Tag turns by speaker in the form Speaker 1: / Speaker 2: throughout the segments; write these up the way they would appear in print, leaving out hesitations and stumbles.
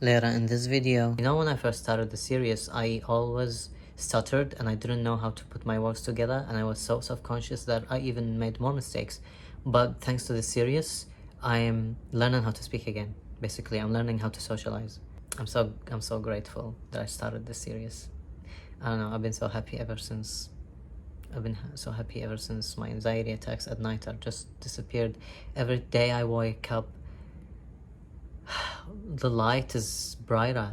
Speaker 1: later in this video. You know, when I first started the series, I always stuttered and I didn't know how to put my words together, and I was so self-conscious that I even made more mistakes. But thanks to this series, I am learning how to speak again. Basically, I'm learning how to socialize. I'm so grateful that I started this series. I don't know, I've been so happy ever since. My anxiety attacks at night are just disappeared. Every day I wake up, the light is brighter,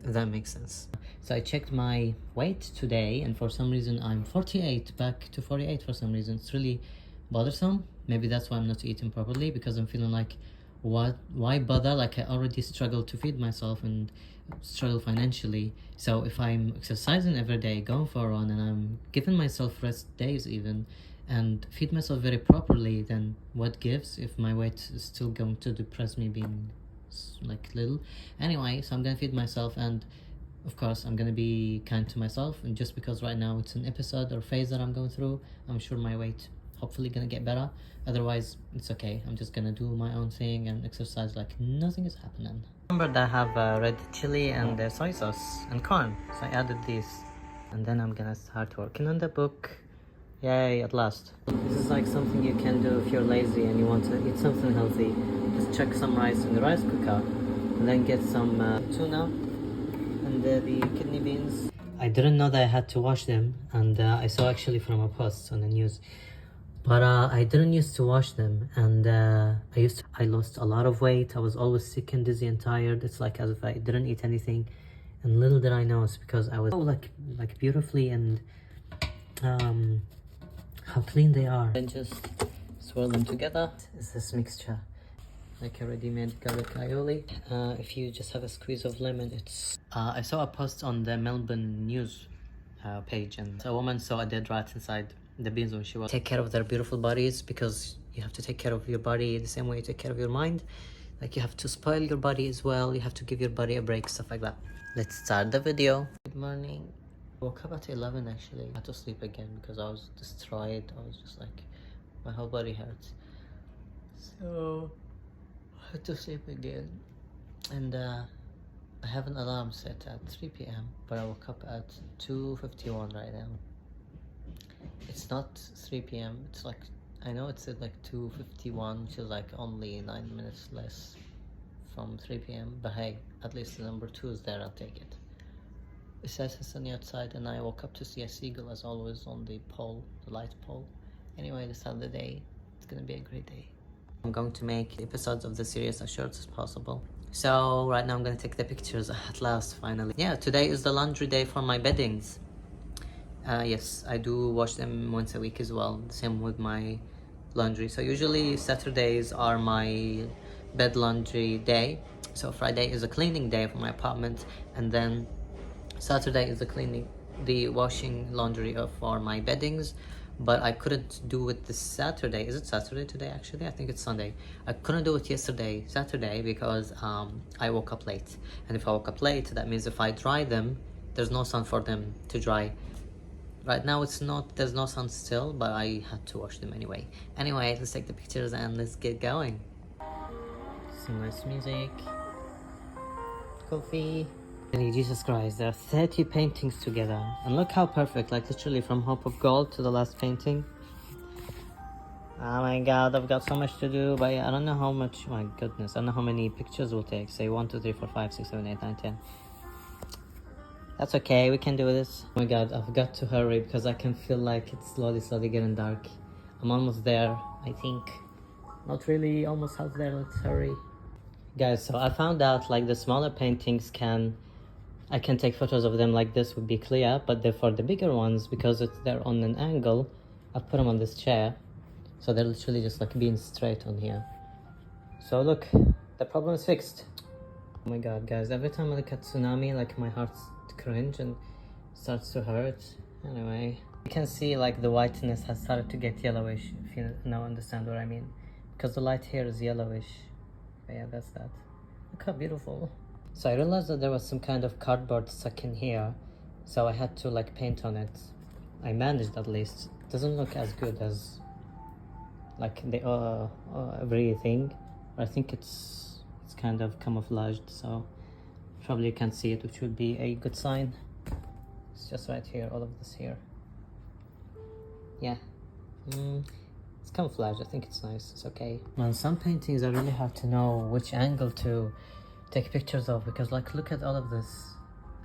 Speaker 1: if that makes sense. So I checked my weight today, and for some reason I'm 48, back to 48 for some reason. It's really bothersome. Maybe that's why I'm not eating properly, because I'm feeling like, why bother? Like, I already struggle to feed myself and struggle financially. So if I'm exercising every day, going for a run, and I'm giving myself rest days even, and feed myself very properly, then what gives if my weight is still going to depress me being like little? Anyway, so I'm gonna feed myself, and of course I'm gonna be kind to myself. And just because right now it's an episode or phase that I'm going through, I'm sure my weight hopefully gonna get better. Otherwise, it's okay. I'm just gonna do my own thing and exercise like nothing is happening. Remember that I have red chili and soy sauce and corn, so I added these. And then I'm gonna start working on the book. Yay, at last. This is like something you can do if you're lazy and you want to eat something healthy. Just chuck some rice in the rice cooker, and then get some tuna and the kidney beans. I didn't know that I had to wash them, and I saw actually from a post on the news. But I didn't used to wash them, and I lost a lot of weight. I was always sick and dizzy and tired. It's like as if I didn't eat anything. And little did I know, it's because I was like beautifully, and how clean they are. Then just swirl them together. It's this mixture, like a ready-made garlic aioli. If you just have a squeeze of lemon, it's... I saw a post on the Melbourne news page, and a woman saw a dead rat inside the beans when she was... Take care of their beautiful bodies, because you have to take care of your body the same way you take care of your mind. Like, you have to spoil your body as well. You have to give your body a break, stuff like that. Let's start the video. Good morning. Woke up at 11 actually. I had to sleep again because I was destroyed. I was just like, my whole body hurts. So I had to sleep again. And I have an alarm set at 3 p.m. but I woke up at 2:51 right now. It's not 3 p.m. It's like, I know it's at like 2:51, which is like only 9 minutes less from 3 p.m. But hey, at least the number 2 is there, I'll take it. It says it's sunny outside, and I woke up to see a seagull as always on the pole, the light pole. Anyway, this other day, it's gonna be a great day. I'm going to make episodes of the series as short as possible. So right now I'm gonna take the pictures at last, finally. Yeah, today is the laundry day for my beddings. Yes, I do wash them once a week as well, same with my laundry. So usually Saturdays are my bed laundry day. So Friday is a cleaning day for my apartment, and then Saturday is the washing laundry for my beddings. But I couldn't do it this Saturday. Is it Saturday today actually? I think it's Sunday. I couldn't do it Saturday, because I woke up late. And if I woke up late, that means if I dry them, there's no sun for them to dry. Right now there's no sun still, but I had to wash them anyway. Anyway, let's take the pictures and let's get going. Some nice music. Coffee. Jesus Christ, there are 30 paintings together, and look how perfect, like literally from Hope of Gold to the last painting. Oh my god, I've got so much to do, but I don't know how much, my goodness, I don't know how many pictures we'll take. Say 1, 2, 3, 4, 5, 6, 7, 8, 9, 10. That's okay, we can do this. Oh my god, I've got to hurry because I can feel like it's slowly getting dark. I'm almost there, I think. Not really, almost half there, let's hurry. Guys, so I found out like the smaller paintings I can take photos of them like this would be clear, but for the bigger ones, because they're on an angle, I've put them on this chair, so they're literally just like being straight on here. So look, the problem is fixed. Oh my god, guys, every time I look at Tsunami, like my heart cringe and starts to hurt. Anyway, you can see like the whiteness has started to get yellowish, if you now understand what I mean, because the light here is yellowish. But yeah, that's that. Look how beautiful. So I realized that there was some kind of cardboard stuck in here, so I had to like paint on it. I managed at least. It doesn't look as good as like the everything, but I think it's kind of camouflaged, so Probably you can't see it, which would be a good sign. It's just right here, all of this here. Yeah. It's camouflage, I think it's nice, it's okay. Well, some paintings I really have to know which angle to take pictures of, because like look at all of this.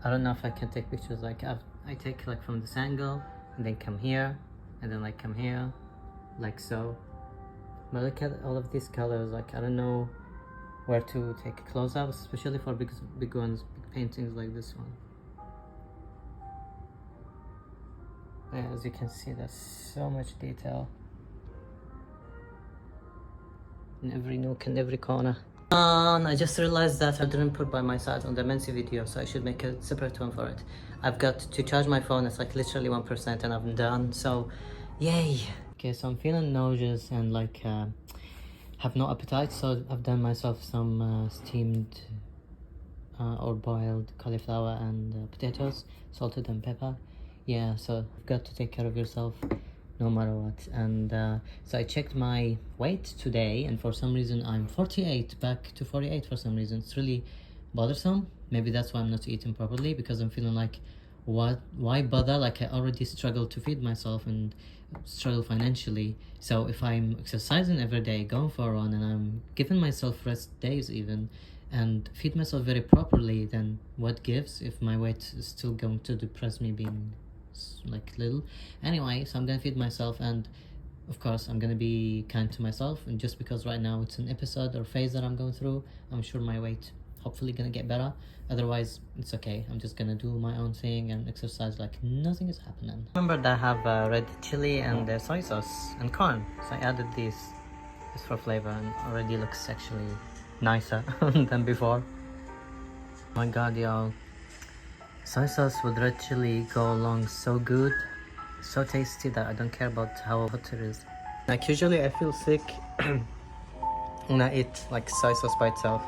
Speaker 1: I don't know if I can take pictures like I take like from this angle and then come here and then like come here like so. But look at all of these colors, like I don't know where to take close-ups, especially for big ones, big paintings like this one. Yeah, as you can see, there's so much detail in every nook and every corner. And I just realized that I didn't put by my side on the Mensi video, so I should make a separate one for it. I've got to charge my phone, it's like literally 1% and I'm done, so yay! Okay, so I'm feeling nauseous and like have no appetite, so I've done myself some steamed or boiled cauliflower and potatoes, salted and pepper. Yeah, so you've got to take care of yourself no matter what. And so I checked my weight today, and for some reason I'm 48, back to 48 for some reason. It's really bothersome. Maybe that's why I'm not eating properly, because I'm feeling like, why bother? Like I already struggle to feed myself and struggle financially. So if I'm exercising every day, going for a run, and I'm giving myself rest days even, and feed myself very properly, then what gives if my weight is still going to depress me being like little? Anyway, so I'm gonna feed myself, and of course I'm gonna be kind to myself. And just because right now it's an episode or phase that I'm going through, I'm sure my weight hopefully gonna get better. Otherwise it's okay, I'm just gonna do my own thing and exercise like nothing is happening. Remember that I have red chili and soy sauce and corn, so I added these just for flavor, and already looks actually nicer than before. Oh my god, y'all, soy sauce with red chili go along so good, so tasty that I don't care about how hot it is. Like usually I feel sick when I eat like soy sauce by itself.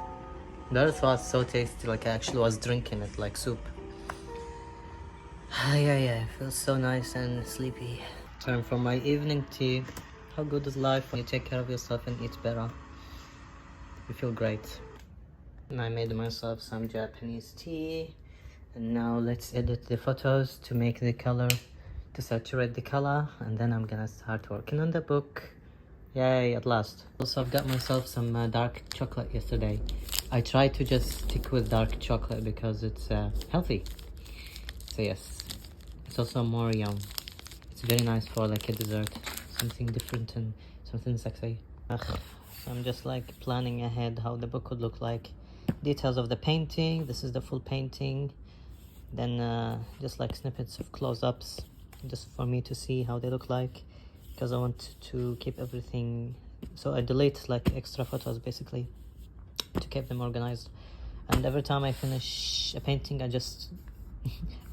Speaker 1: That was so tasty, like I actually was drinking it like soup. Yeah, it feels so nice and sleepy. Time for my evening tea. How good is life when you take care of yourself and eat better? You feel great. And I made myself some Japanese tea. And now let's edit the photos to make the color, to saturate the color, and then I'm gonna start working on the book. Yay, at last. Also, I've got myself some dark chocolate yesterday. I try to just stick with dark chocolate because it's healthy. So yes, it's also more yum. It's very nice for like a dessert, something different and something sexy. So I'm just like planning ahead how the book would look like. Details of the painting, this is the full painting. Then just like snippets of close-ups, just for me to see how they look like, because I want to keep everything. So I delete like extra photos basically to keep them organized. And every time I finish a painting, I just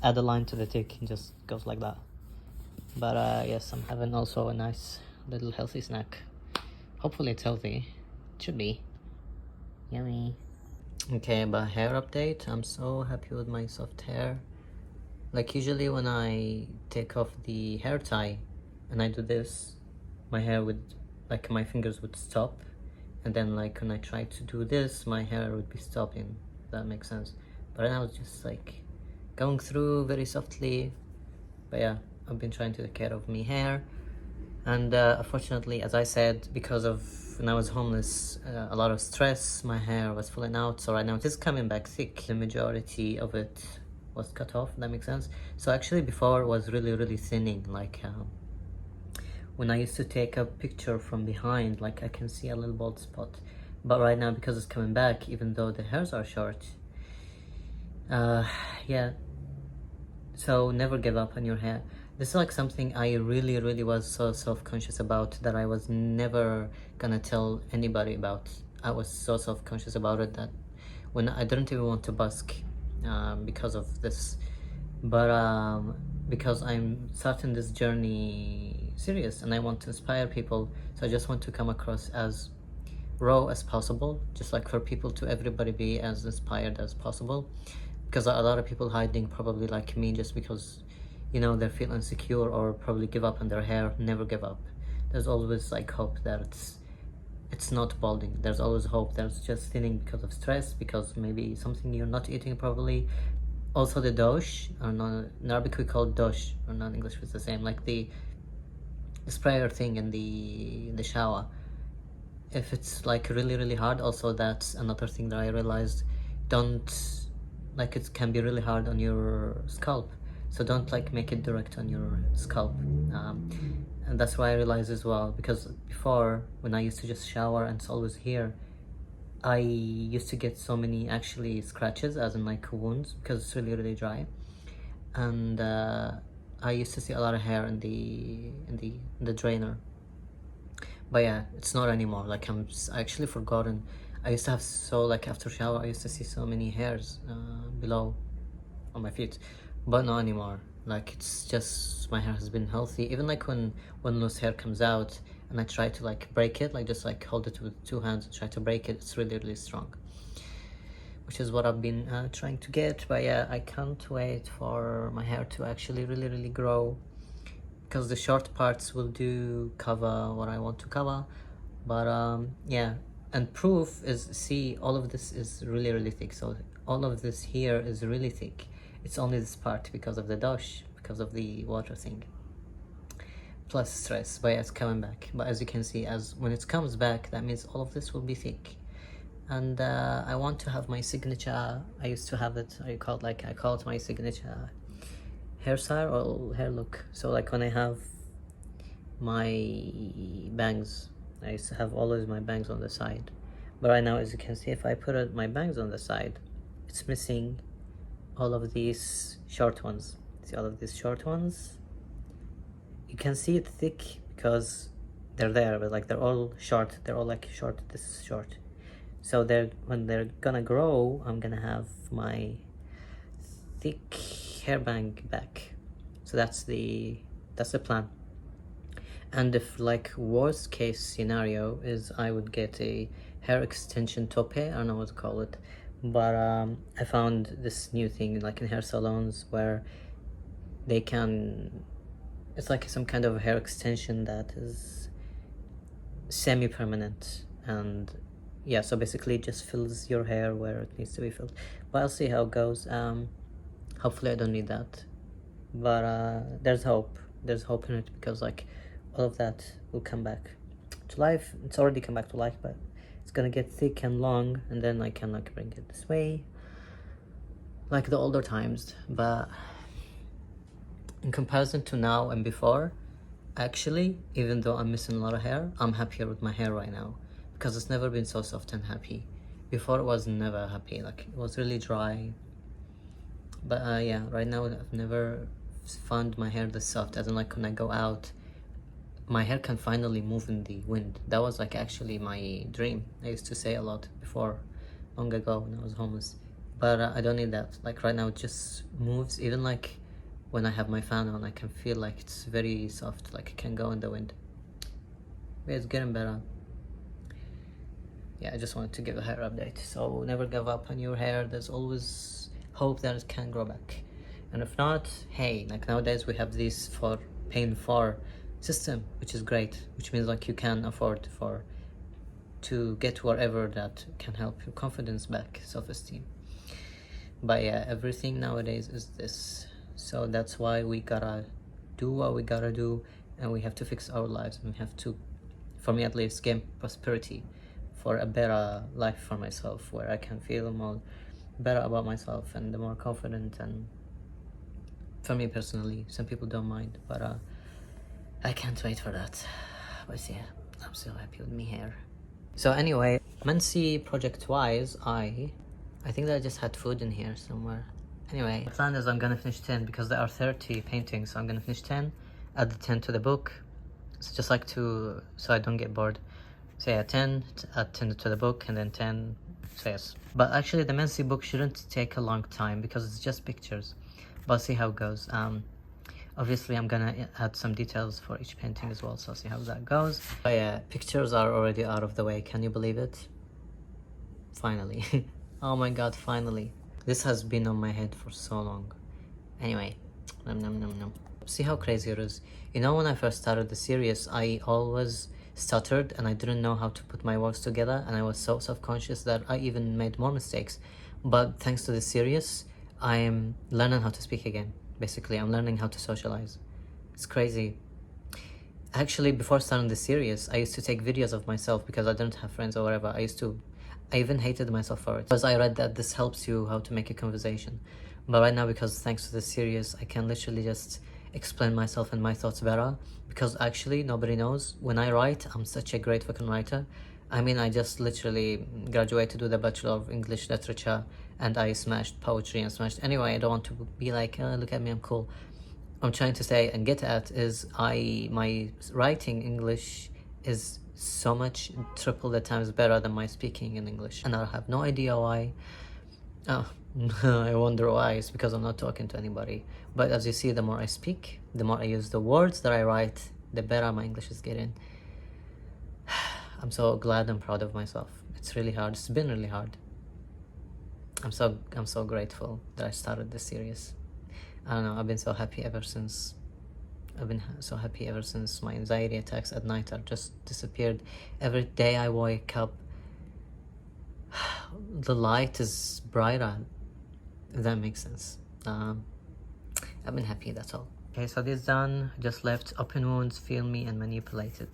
Speaker 1: add a line to the tick and just goes like that. But yes, I'm having also a nice little healthy snack. Hopefully it's healthy. It should be. Yummy. Okay, but hair update. I'm so happy with my soft hair. Like usually when I take off the hair tie and I do this, my hair would, like my fingers would stop. And then like when I try to do this, my hair would be stopping. That makes sense. But now it's just like going through very softly. But yeah, I've been trying to take care of my hair. And unfortunately, as I said, because of when I was homeless, a lot of stress, my hair was falling out. So right now it is coming back thick. The majority of it was cut off, that makes sense. So actually before it was really thinning, like when I used to take a picture from behind, like I can see a little bald spot. But right now, because it's coming back, even though the hairs are short, yeah. So never give up on your hair. This is like something I really was so self-conscious about, that I was never gonna tell anybody about. I was so self-conscious about it that when I didn't even want to busk because of this. But because I'm starting this journey serious and I want to inspire people, so I just want to come across as raw as possible, just like for people to everybody be as inspired as possible. Because a lot of people hiding probably like me just because, you know, they feel insecure or probably give up on their hair. Never give up. There's always like hope that it's not balding. There's always hope. There's just thinning because of stress, because maybe something you're not eating properly. Also the dosh, or in Arabic we call it dosh, or not in English it's the same, like the sprayer thing in the shower. If it's like really hard, also that's another thing that I realized, don't, like, it can be really hard on your scalp, so don't like make it direct on your scalp. And that's why I realized as well, because before, when I used to just shower and it's always here, I used to get so many actually scratches, as in like wounds, because it's really dry. And I used to see a lot of hair in the drainer. But yeah, it's not anymore. Like, I actually forgotten. I used to have, so like after shower I used to see so many hairs below on my feet, but not anymore. Like, it's just my hair has been healthy. Even like when loose hair comes out and I try to like break it, like just like hold it with 2 hands and try to break it, it's really strong, which is what I've been trying to get. But yeah, I can't wait for my hair to actually really grow, because the short parts will do cover what I want to cover. But yeah, and proof is, see, all of this is really thick. So all of this here is really thick. It's only this part because of the dosh, because of the water thing, plus stress. But yeah, it's coming back. But as you can see, as when it comes back, that means all of this will be thick. And I want to have my signature. I used to have it, I call it my signature hairstyle or hair look. So like when I have my bangs, I used to have always my bangs on the side, but right now, as you can see, if I put my bangs on the side, it's missing all of these short ones. See all of these short ones? You can see it thick because they're there, but like they're all short. They're all like short. This is short. So when they're gonna grow, I'm gonna have my thick hair bang back. So that's the plan. And if like worst case scenario is, I would get a hair extension tope. I don't know what to call it, but I found this new thing like in hair salons where they can, it's like some kind of hair extension that is semi-permanent. And yeah, so basically it just fills your hair where it needs to be filled. But I'll see how it goes. Hopefully I don't need that, but there's hope in it, because like all of that will come back to life. It's already come back to life, but it's gonna get thick and long, and then I can like bring it this way like the older times. But in comparison to now and before, actually, even though I'm missing a lot of hair, I'm happier with my hair right now, because it's never been so soft and happy. Before it was never happy, like it was really dry. But yeah, right now I've never found my hair this soft, as in like when I go out, my hair can finally move in the wind. That was like actually my dream. I used to say a lot before, long ago, when I was homeless. But I don't need that. Like right now it just moves. Even like when I have my fan on, I can feel like it's very soft, like it can go in the wind. But it's getting better. Yeah, I just wanted to give a hair update. So never give up on your hair. There's always hope that it can grow back. And if not, hey, like nowadays we have this for paying for system, which is great, which means like you can afford to get whatever that can help your confidence back, self-esteem. But yeah, everything nowadays is this. So that's why we gotta do what we gotta do, and we have to fix our lives, and we have to, for me at least, gain prosperity for a better life for myself, where I can feel more better about myself and more confident. And for me personally, some people don't mind, but I can't wait for that. But yeah, I'm so happy with me hair. So anyway, Mansi project wise, I think that I just had food in here somewhere. Anyway, the plan is I'm gonna finish 10 because there are 30 paintings, so I'm gonna finish 10, add the 10 to the book. So just like so I don't get bored. So yeah, 10, add 10 to the book, and then 10, so yes. But actually the Mansi book shouldn't take a long time because it's just pictures. But I'll see how it goes. Obviously I'm gonna add some details for each painting as well, so I'll see how that goes. But yeah, pictures are already out of the way. Can you believe it? Finally. Oh my god, finally. This has been on my head for so long. Anyway, nom. See how crazy it is. You know, when I first started the series, I always stuttered and I didn't know how to put my words together, and I was so self-conscious that I even made more mistakes. But thanks to this series, I am learning how to speak again. Basically, I'm learning how to socialize. It's crazy. Actually, before starting this series, I used to take videos of myself because I didn't have friends or whatever. I even hated myself for it, because I read that this helps you how to make a conversation. But right now, because thanks to this series, I can literally just explain myself and my thoughts better, because actually nobody knows. When I write, I'm such a great fucking writer. I mean, I just literally graduated with a Bachelor of English Literature, and I smashed poetry and smashed... Anyway, I don't want to be like, look at me, I'm cool. I'm trying to say and get at is my writing English is so much triple the times better than my speaking in English, and I have no idea why. I wonder why. It's because I'm not talking to anybody. But as you see, the more I speak, the more I use the words that I write, the better my English is getting. I'm so glad and proud of myself. It's really hard. It's been really hard. I'm so grateful that I started this series. I don't know, I've been so happy ever since my anxiety attacks at night are just disappeared. Every day I wake up, the light is brighter, if that makes sense. I've been happy, that's all. Okay, so this done. Just left open wounds, feel me and manipulated.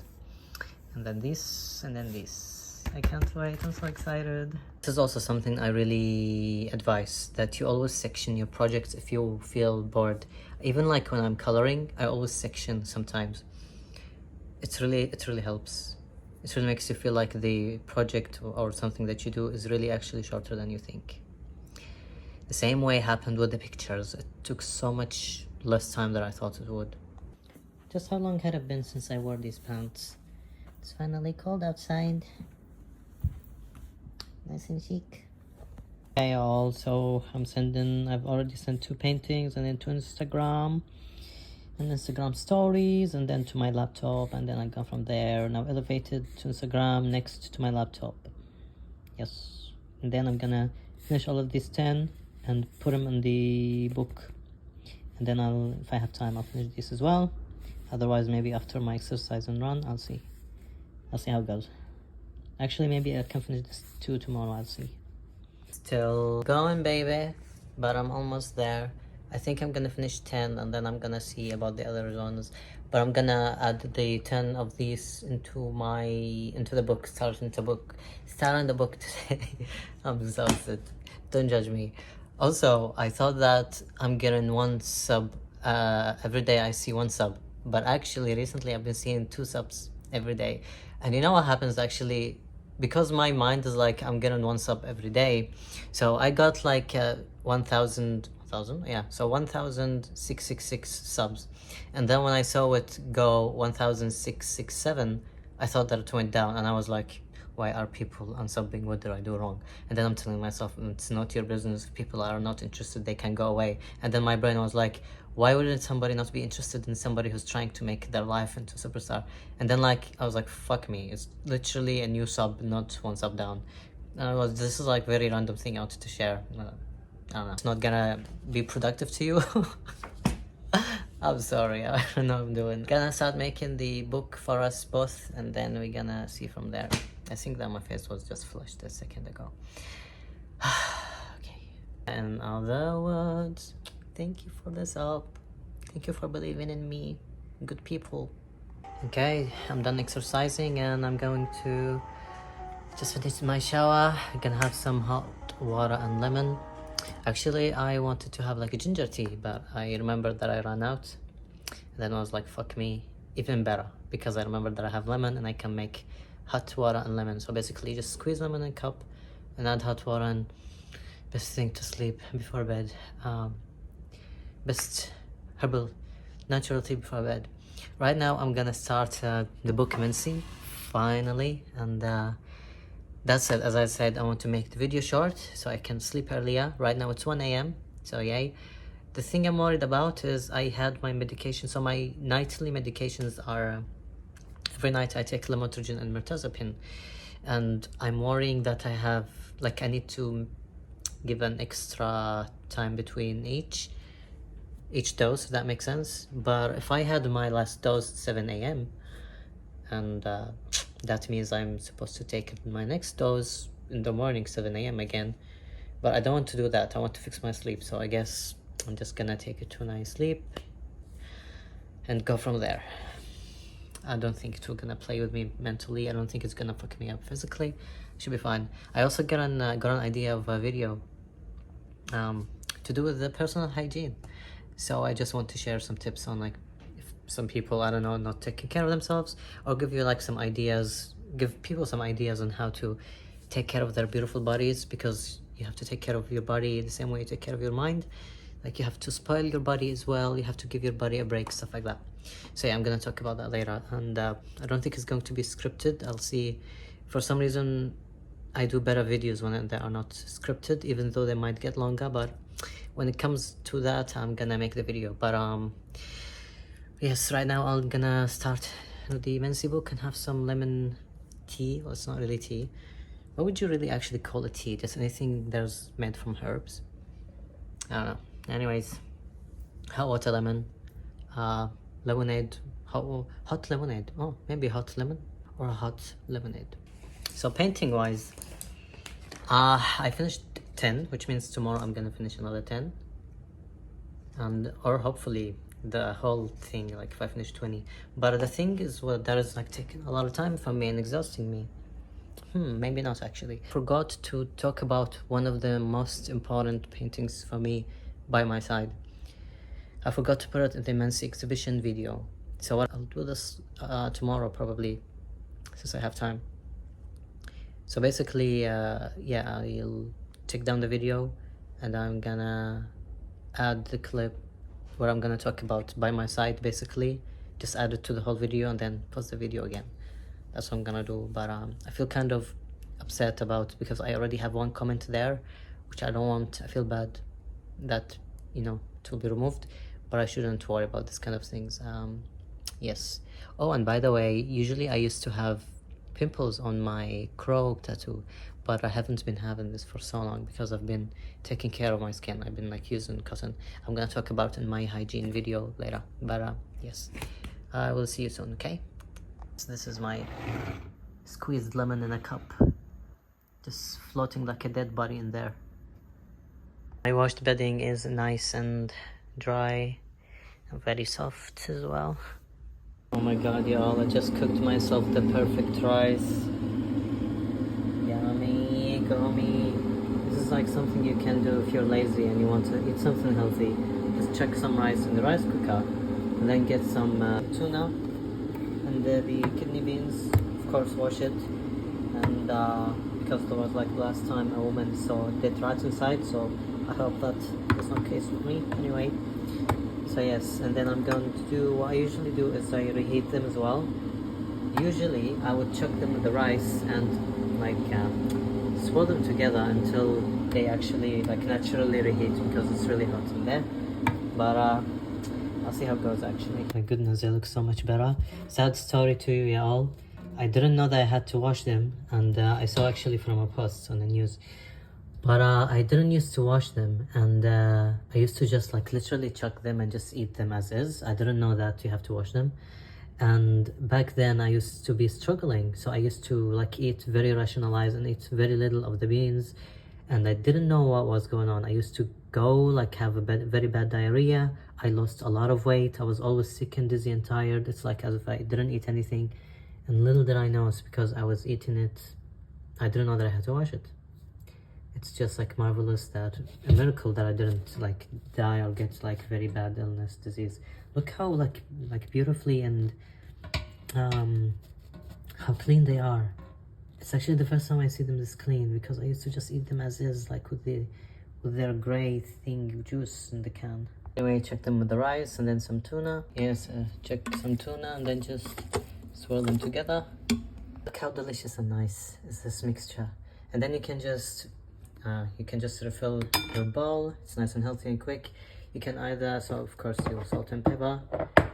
Speaker 1: And then this, and then this. I can't wait, I'm so excited. This is also something I really advise, that you always section your projects if you feel bored. Even like when I'm coloring, I always section sometimes. It really helps. It really makes you feel like the project or something that you do is really actually shorter than you think. The same way happened with the pictures. It took so much less time than I thought it would. Just how long had it been since I wore these pants? It's finally cold outside. Nice and chic. Okay, all. So I've already sent 2 paintings, and then to Instagram stories, and then to my laptop, and then I go from there. Now elevated to Instagram, next to my laptop. Yes. And then I'm gonna finish all of these 10 and put them in the book. And then if I have time, I'll finish this as well. Otherwise, maybe after my exercise and run, I'll see how it goes. Actually, maybe I can finish this 2 tomorrow, I'll see. Still going, baby, but I'm almost there. I think I'm gonna finish 10, and then I'm gonna see about the other zones. But I'm gonna add the 10 of these into the book, starting the book today. I'm exhausted. Don't judge me. Also, I thought that I'm getting 1 sub every day. I see 1 sub, but actually recently I've been seeing 2 subs every day. And you know what happens actually, because my mind is like I'm getting 1 sub every day, so I got like 1,666 subs, and then when I saw it go 1,667, I thought that it went down, and I was like, why are people unsubbing? What did I do wrong? And then I'm telling myself, it's not your business. If people are not interested, they can go away. And then my brain was like, why wouldn't somebody not be interested in somebody who's trying to make their life into a superstar? And then I was like, fuck me, it's literally a new sub, not 1 sub down. And this is like very random thing I wanted to share. I don't know, it's not gonna be productive to you. I'm sorry, I don't know what I'm doing. Gonna start making the book for us both, and then we're gonna see from there. I think that my face was just flushed a second ago. Okay. In other words, thank you for this up. Thank you for believing in me. Good people. Okay, I'm done exercising, and I'm going to just finish my shower. I'm gonna have some hot water and lemon. Actually, I wanted to have like a ginger tea, but I remembered that I ran out. And then I was like, fuck me, even better, because I remembered that I have lemon and I can make hot water and lemon. So basically just squeeze lemon in a cup and add hot water, and best thing to sleep before bed. Best herbal natural tea before bed. Right now I'm gonna start the book immensely, finally, and that's it. As I said, I want to make the video short so I can sleep earlier. Right now it's 1 a.m, so yay. The thing I'm worried about is I had my medication. So my nightly medications are, every night I take lamotrigine and mirtazapine, and I'm worrying that I need to give an extra time between each dose, if that makes sense. But if I had my last dose at 7 a.m, and that means I'm supposed to take my next dose in the morning, 7 a.m. again. But I don't want to do that. I want to fix my sleep, so I guess I'm just gonna take a 2 night sleep and go from there. I don't think it's gonna play with me mentally. I don't think it's gonna fuck me up physically. Should be fine. I also got an idea of a video to do with the personal hygiene. So I just want to share some tips on, like, if some people, I don't know, not taking care of themselves, or give you like some ideas, give people some ideas on how to take care of their beautiful bodies, because you have to take care of your body the same way you take care of your mind. Like, you have to spoil your body as well. You have to give your body a break, stuff like that. So yeah, I'm gonna talk about that later. And I don't think it's going to be scripted. I'll see. For some reason, I do better videos when they are not scripted, even though they might get longer. But when it comes to that, I'm gonna make the video. But yes, right now I'm gonna start the Mensi book and have some lemon tea. Well, it's not really tea. What would you really actually call a tea? Just anything that's made from herbs? I don't know. Anyways, hot water lemon, lemonade, hot lemonade. Oh, maybe hot lemon or hot lemonade. So painting wise, I finished 10, which means tomorrow I'm gonna finish another 10, and or hopefully the whole thing, like if I finish 20. But the thing is, well, that is like taking a lot of time from me and exhausting me. Maybe not actually. Forgot to talk about one of the most important paintings for me by my side. I forgot to put it in the Mensi exhibition video. So I'll do this tomorrow probably, since I have time. So basically, yeah, I'll take down the video and I'm gonna add the clip where I'm gonna talk about by my side, basically. Just add it to the whole video and then post the video again. That's what I'm gonna do. But I feel kind of upset about, because I already have one comment there, which I don't want. I feel bad that, you know, it will be removed, but I shouldn't worry about this kind of things. Yes. Oh, and by the way, usually I used to have pimples on my crow tattoo, but I haven't been having this for so long because I've been taking care of my skin. I've been like using cotton. I'm gonna talk about in my hygiene video later. But yes, I will see you soon. Okay. So this is my squeezed lemon in a cup, just floating like a dead body in there. My washed bedding is nice and dry and very soft as well. Oh my god, y'all, I just cooked myself the perfect rice. Yummy, gummy. This is like something you can do if you're lazy and you want to eat something healthy. Just chuck some rice in the rice cooker and then get some tuna and the kidney beans. Of course, wash it. And because there was, like last time, a woman saw dead rats inside, so I hope that is not the case with me. Anyway, so yes, and then I'm going to do what I usually do is I reheat them as well. Usually I would chuck them with the rice and like swirl them together until they actually like naturally reheat, because it's really hot in there. But I'll see how it goes actually. My goodness, they look so much better. Sad story to you all. I didn't know that I had to wash them, and I saw actually from a post on the news. But I didn't used to wash them, and I used to just like literally chuck them and just eat them as is. I didn't know that you have to wash them. And back then I used to be struggling, so I used to like eat very rationalized and eat very little of the beans, and I didn't know what was going on. I used to go like have a very bad diarrhea. I lost a lot of weight. I was always sick and dizzy and tired. It's like as if I didn't eat anything, and little did I know it's because I was eating it. I didn't know that I had to wash it. It's just like marvelous, that a miracle that I didn't like die or get like very bad illness, disease. Look how like beautifully and how clean they are. It's actually the first time I see them this clean, because I used to just eat them as is, like with their gray thing juice in the can. Anyway, check them with the rice and then some tuna. Yes, check some tuna and then just swirl them together. Look how delicious and nice is this mixture. And then you can just refill your bowl. It's nice and healthy and quick. You can either, so of course your salt and pepper.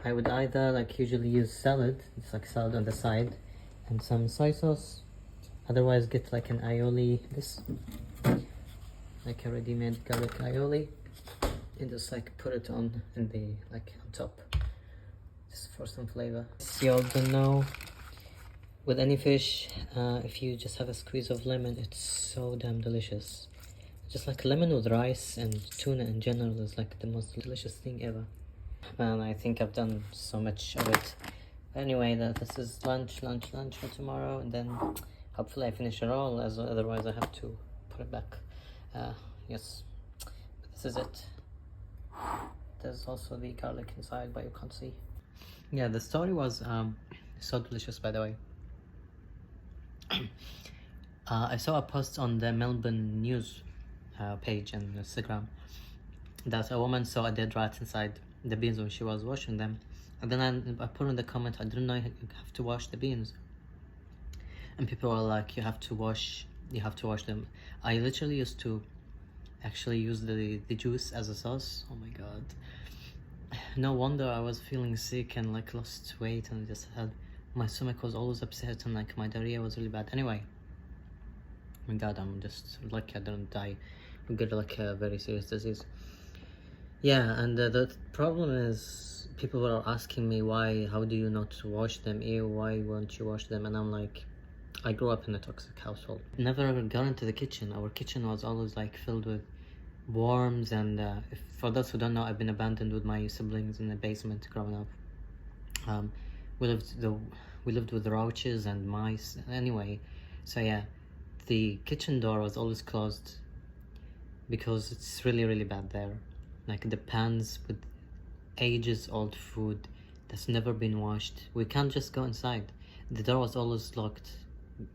Speaker 1: I would either like usually use salad, it's like salad on the side, and some soy sauce. Otherwise get like an aioli, this, like a ready-made garlic aioli, and just like put it on in the, like on top, just for some flavor. You all don't know, with any fish, if you just have a squeeze of lemon, it's so damn delicious. Just like lemon with rice and tuna in general is like the most delicious thing ever. Man, I think I've done so much of it. Anyway, this is lunch for tomorrow, and then hopefully I finish it all, as otherwise I have to put it back. Yes, but this is it. There's also the garlic inside, but you can't see. Yeah, the story was so delicious, by the way. I saw a post on the Melbourne news page on Instagram that a woman saw a dead rat inside the beans when she was washing them, and then I put in the comment, I didn't know you have to wash the beans, and people were like, you have to wash them. I literally used to actually use the juice as a sauce. Oh my god, no wonder I was feeling sick and like lost weight, and just had my stomach was always upset, and like my diarrhea was really bad. Anyway, oh my god, I'm just lucky I didn't die or get like a very serious disease. Yeah, and the problem is people were asking me how do you not wash them? Ew, why won't you wash them? And I'm like, I grew up in a toxic household. Never ever got into the kitchen. Our kitchen was always like filled with worms, and for those who don't know, I've been abandoned with my siblings in the basement growing up. We lived with roaches and mice. Anyway, so yeah, the kitchen door was always closed because it's really bad there. Like the pans with ages old food that's never been washed. We can't just go inside. The door was always locked.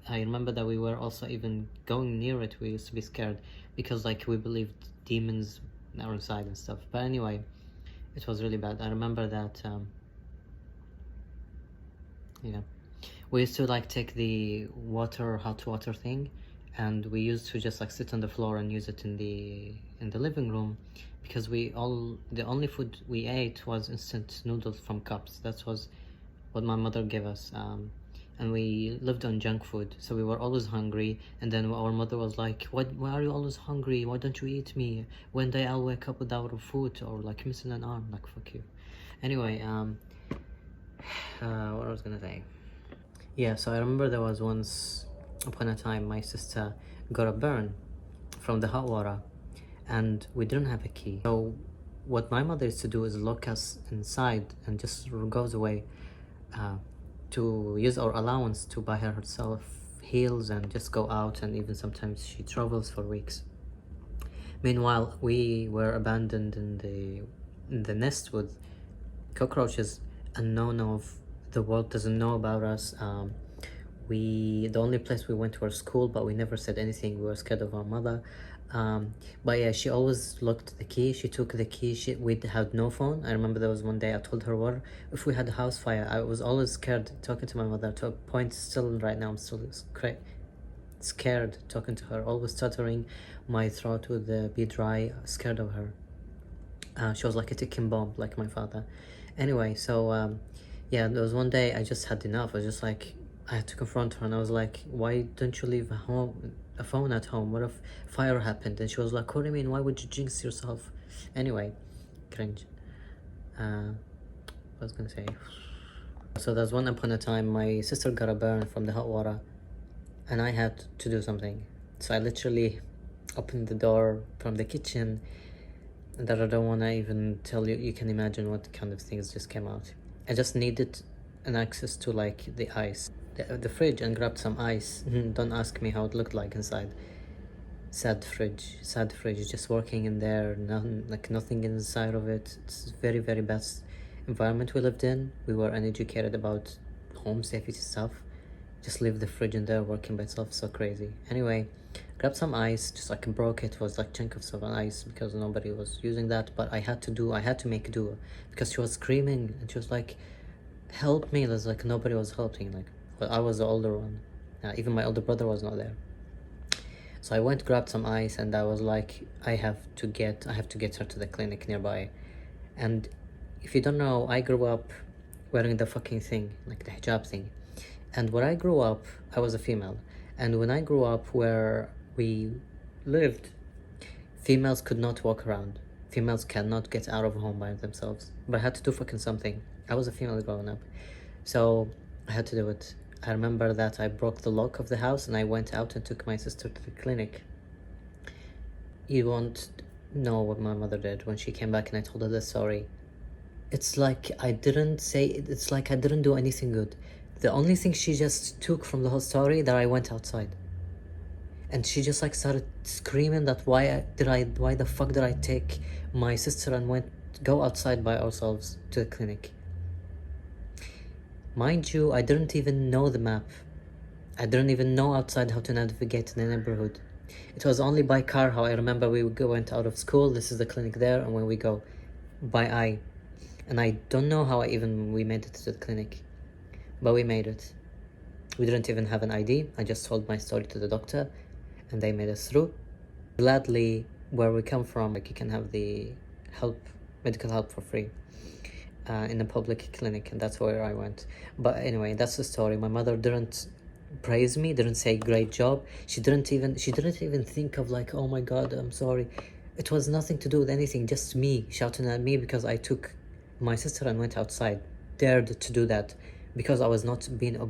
Speaker 1: I remember that we were also even going near it. We used to be scared because like we believed demons are inside and stuff. But anyway, it was really bad. I remember that yeah, we used to like take the hot water thing, and we used to just like sit on the floor and use it in the living room, because the only food we ate was instant noodles from cups. That was what my mother gave us, and we lived on junk food, so we were always hungry. And then our mother was like, why are you always hungry? Why don't you eat me? One day I'll wake up without food or like missing an arm. Like, fuck you. Anyway, what I was gonna say, yeah, so I remember there was once upon a time my sister got a burn from the hot water, and we didn't have a key. So what my mother used to do is lock us inside and just goes away to use our allowance to buy herself heels and just go out, and even sometimes she travels for weeks. Meanwhile, we were abandoned in the nest with cockroaches, and none of the world doesn't know about us. The only place we went was school, but we never said anything. We were scared of our mother. But yeah, she always locked the key. She took the key. We had no phone. I remember there was one day I told her, what if we had a house fire? I was always scared talking to my mother, to a point still right now I'm still scared talking to her, always stuttering, my throat would be dry, scared of her. She was like a ticking bomb, like my father. Anyway, so yeah, there was one day I just had enough. I was just like, I had to confront her, and I was like, why don't you leave a phone at home? What if fire happened? And she was like, what do you mean? Why would you jinx yourself? Anyway, cringe. What I was gonna say. So there's one upon a time my sister got a burn from the hot water, and I had to do something. So I literally opened the door from the kitchen that I don't want to even tell you. You can imagine what kind of things just came out. I just needed an access to like the ice, the fridge, and grabbed some ice. Don't ask me how it looked like inside. Sad fridge, just working in there, nothing inside of it. It's very bad environment we lived in. We were uneducated about home safety stuff. Just leave the fridge in there working by itself. So crazy. Anyway, grabbed some ice, just like broke it. It was like chunks of ice because nobody was using that, but I had to make do, because she was screaming and she was like, help me. There's like nobody was helping. Like, well, I was the older one. Even my older brother was not there. So I went, grabbed some ice, and I was like, I have to get her to the clinic nearby. And if you don't know, I grew up wearing the fucking thing, like the hijab thing. And when I grew up, I was a female. And when I grew up where we lived, females could not walk around. Females cannot get out of home by themselves. But I had to do fucking something. I was a female growing up. So I had to do it. I remember that I broke the lock of the house and I went out and took my sister to the clinic. You won't know what my mother did when she came back and I told her the story. It's like I didn't do anything good. The only thing she just took from the whole story that I went outside. And she just like started screaming that why the fuck did I take my sister and go outside by ourselves to the clinic. Mind you, I didn't even know the map. I didn't even know outside how to navigate in the neighborhood. It was only by car how I remember went out of school, this is the clinic there, and when we go by eye. And I don't know how we made it to the clinic, but we made it. We didn't even have an ID. I just told my story to the doctor and they made us through. Gladly, where we come from, like you can have the medical help for free in a public clinic, and that's where I went. But anyway, that's the story. My mother didn't praise me, didn't say great job. She didn't even think of like, oh my god, I'm sorry. It was nothing to do with anything, just me shouting at me because I took my sister and went outside, dared to do that because I was not being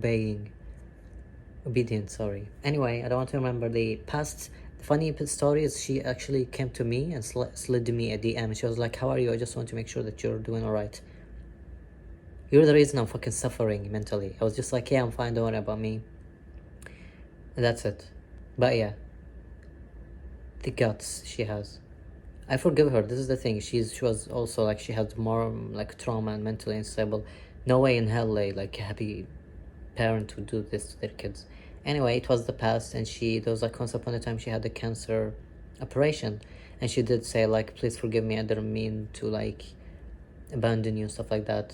Speaker 1: obedient, sorry. Anyway, I don't want to remember the past. The funny story is she actually came to me and slid me a DM. She was like, how are you? I just want to make sure that you're doing all right. You're the reason I'm fucking suffering mentally. I was just like, yeah, I'm fine, don't worry about me. And that's it. But yeah, the guts she has. I forgive her. This is the thing. She was also like, she had more like trauma and mentally unstable. No way in hell like a happy parent would do this to their kids. Anyway, it was the past, and there was like once upon a time she had a cancer operation, and she did say like, please forgive me, I didn't mean to like abandon you, stuff like that.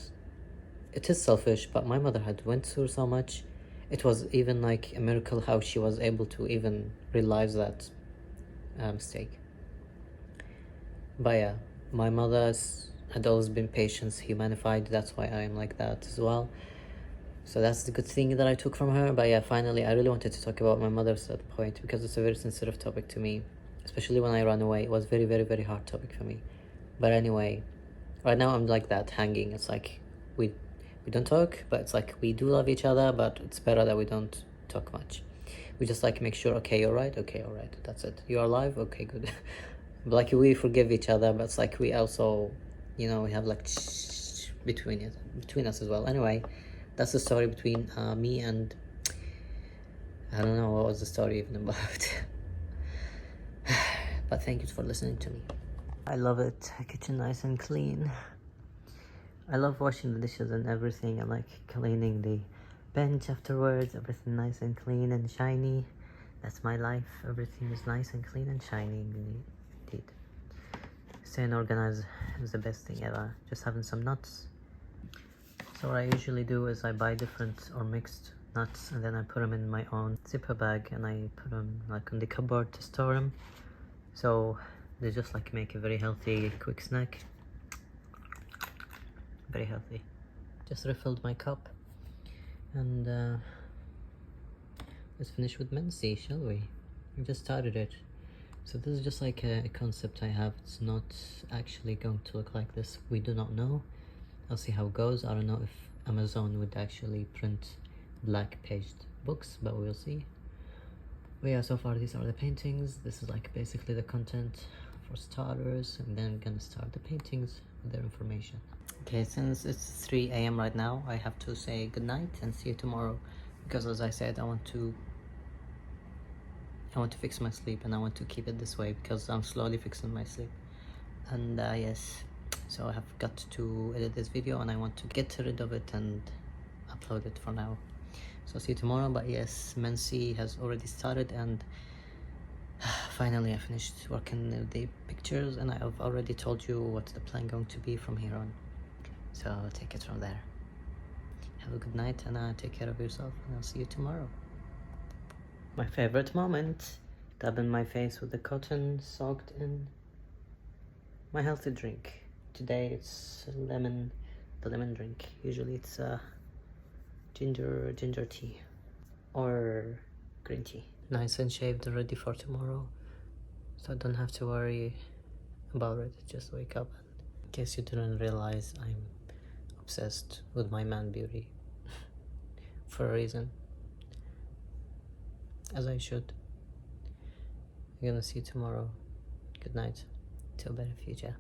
Speaker 1: It is selfish, but my mother had went through so much. It was even like a miracle how she was able to even realize that mistake. But yeah, my mother had always been patient, humanified. That's why I am like that as well. So that's the good thing that I took from her. But yeah, finally, I really wanted to talk about my mother at that point because it's a very sensitive topic to me, especially when I ran away. It was very, very, very hard topic for me. But anyway, right now I'm like that, hanging. It's like we don't talk, but it's like we do love each other, but it's better that we don't talk much. We just like make sure, okay, you're right, okay, all right, that's it. You're alive, okay, good. But like we forgive each other, but it's like we also, we have like between us as well. Anyway, that's the story between me and I don't know what was the story even about. But thank you for listening to me. I love it. Kitchen nice and clean. I love washing the dishes and everything, and like cleaning the bench afterwards. Everything nice and clean and shiny. That's my life. Everything is nice and clean and shiny indeed. Staying organized is the best thing ever. Just having some nuts. So what I usually do is I buy different or mixed nuts, and then I put them in my own zipper bag, and I put them like on the cupboard to store them. So they just like make a very healthy quick snack. Very healthy. Just refilled my cup, and let's finish with Mensi, shall we? We just started it. So this is just like a concept I have. It's not actually going to look like this. We do not know. I'll see how it goes. I don't know if Amazon would actually print black paged books, but we'll see. But yeah, so far these are the paintings. This is like basically the content for starters, and then I'm gonna start the paintings with their information. Okay, since it's 3 a.m. right now, I have to say goodnight and see you tomorrow, because as I said, I want to fix my sleep, and I want to keep it this way because I'm slowly fixing my sleep. And yes, so I have got to edit this video, and I want to get rid of it and upload it for now. So see you tomorrow. But yes, Mensi has already started, and finally I finished working with the pictures, and I've already told you what's the plan going to be from here on. So I'll take it from there. Have a good night, and take care of yourself, and I'll see you tomorrow. My favorite moment, dabbing my face with the cotton soaked in my healthy drink. Today it's the lemon drink. Usually it's ginger tea or green tea. Nice and shaved and ready for tomorrow, so I don't have to worry about it. Just wake up. In case you didn't realize, I'm obsessed with my man beauty for a reason. as I should. I'm gonna see you tomorrow. Good night. Till better future.